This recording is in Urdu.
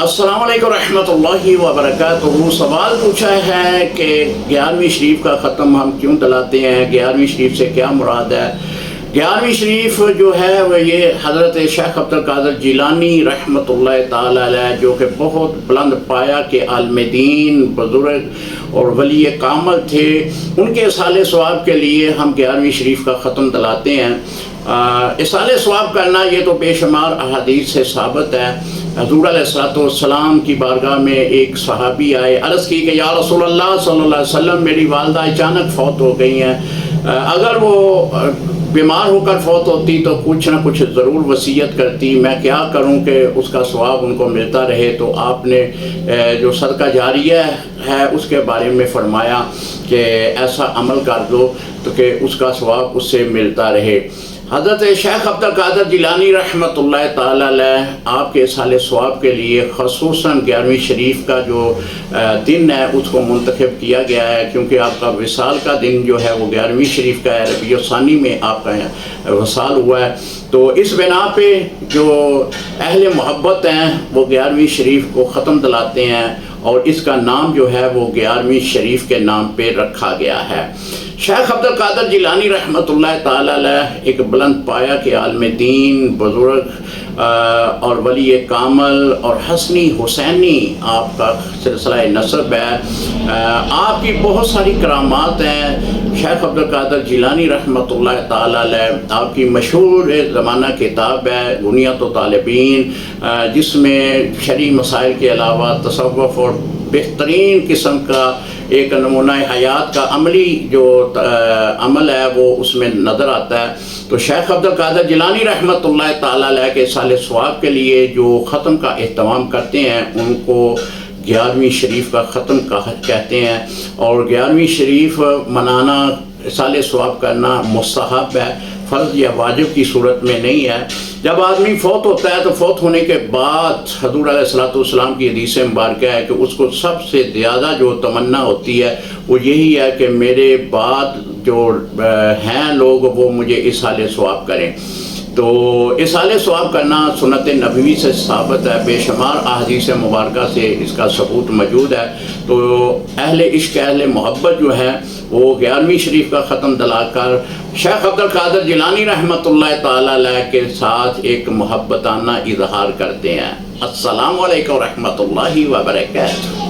السلام علیکم ورحمۃ اللہ وبرکاتہ۔ سوال پوچھا ہے کہ 11ویں شریف کا ختم ہم کیوں دلاتے ہیں، 11ویں شریف سے کیا مراد ہے؟ 11ویں شریف جو ہے وہ یہ حضرت شیخ عبد القادر جیلانی رحمۃ اللہ تعالی علیہ، جو کہ بہت بلند پایا کے عالم دین، بزرگ اور ولی کامل تھے، ان کے اصالِ ثواب کے لیے ہم 11ویں شریف کا ختم دلاتے ہیں۔ اصالِ ثواب کرنا یہ تو بے شمار احادیث سے ثابت ہے۔ حضور علیہ السلام کی بارگاہ میں ایک صحابی آئے، عرض کی کہ یا رسول اللہ صلی اللہ علیہ وسلم، میری والدہ اچانک فوت ہو گئی ہیں، اگر وہ بیمار ہو کر فوت ہوتی تو کچھ نہ کچھ ضرور وصیت کرتی، میں کیا کروں کہ اس کا ثواب ان کو ملتا رہے؟ تو آپ نے جو صدقہ جاریہ ہے اس کے بارے میں فرمایا کہ ایسا عمل کر دو تو کہ اس کا ثواب اس سے ملتا رہے۔ حضرت شیخ عبد القادر جیلانی رحمۃ اللہ تعالی علیہ آپ کے اصالِ ثواب کے لیے خصوصاً 11ویں شریف کا جو دن ہے اس کو منتخب کیا گیا ہے، کیونکہ آپ کا وصال کا دن جو ہے وہ 11ویں شریف کا ہے، ربیع الثانی میں آپ کا وصال ہوا ہے۔ تو اس بنا پہ جو اہل محبت ہیں وہ 11ویں شریف کو ختم دلاتے ہیں، اور اس کا نام جو ہے وہ 11ویں شریف کے نام پہ رکھا گیا ہے۔ شیخ عبد القادر جیلانی رحمۃ اللہ تعالی علیہ ایک بلند پایا کے عالم دین، بزرگ اور ولی کامل اور حسنی حسینی آپ کا سلسلہ نسب ہے۔ آپ کی بہت ساری کرامات ہیں۔ شیخ عبد القادر جیلانی رحمۃ اللہ تعالی علیہ آپ کی مشہور زمانہ کتاب ہے غنیۃ الطالبین، جس میں شرعی مسائل کے علاوہ تصوف اور بہترین قسم کا ایک نمونہ حیات کا عملی جو عمل ہے وہ اس میں نظر آتا ہے۔ تو شیخ عبد القادر جیلانی رحمۃ اللہ تعالی علیہ کے اصالِ ثواب کے لیے جو ختم کا اہتمام کرتے ہیں ان کو 11ویں شریف کا ختم کہتے ہیں، اور 11ویں شریف منانا، اصالِ ثواب کرنا مستحب ہے، فرض یا واجب کی صورت میں نہیں ہے۔ جب آدمی فوت ہوتا ہے تو فوت ہونے کے بعد حضور علیہ السلام کی حدیث مبارکہ ہے کہ اس کو سب سے زیادہ جو تمنا ہوتی ہے وہ یہی ہے کہ میرے بعد جو ہیں لوگ وہ مجھے اصالِ ثواب کریں۔ تو اصالِ ثواب کرنا سنت نبوی سے ثابت ہے، بے شمار احادیث مبارکہ سے اس کا ثبوت موجود ہے۔ تو اہل عشق، اہل محبت جو ہے وہ 11ویں شریف کا ختم دلا کر شیخ عبد القادر جیلانی رحمۃ اللہ تعالی علیہ کے ساتھ ایک محبتانہ اظہار کرتے ہیں۔ السلام علیکم ورحمۃ اللہ وبرکاتہ۔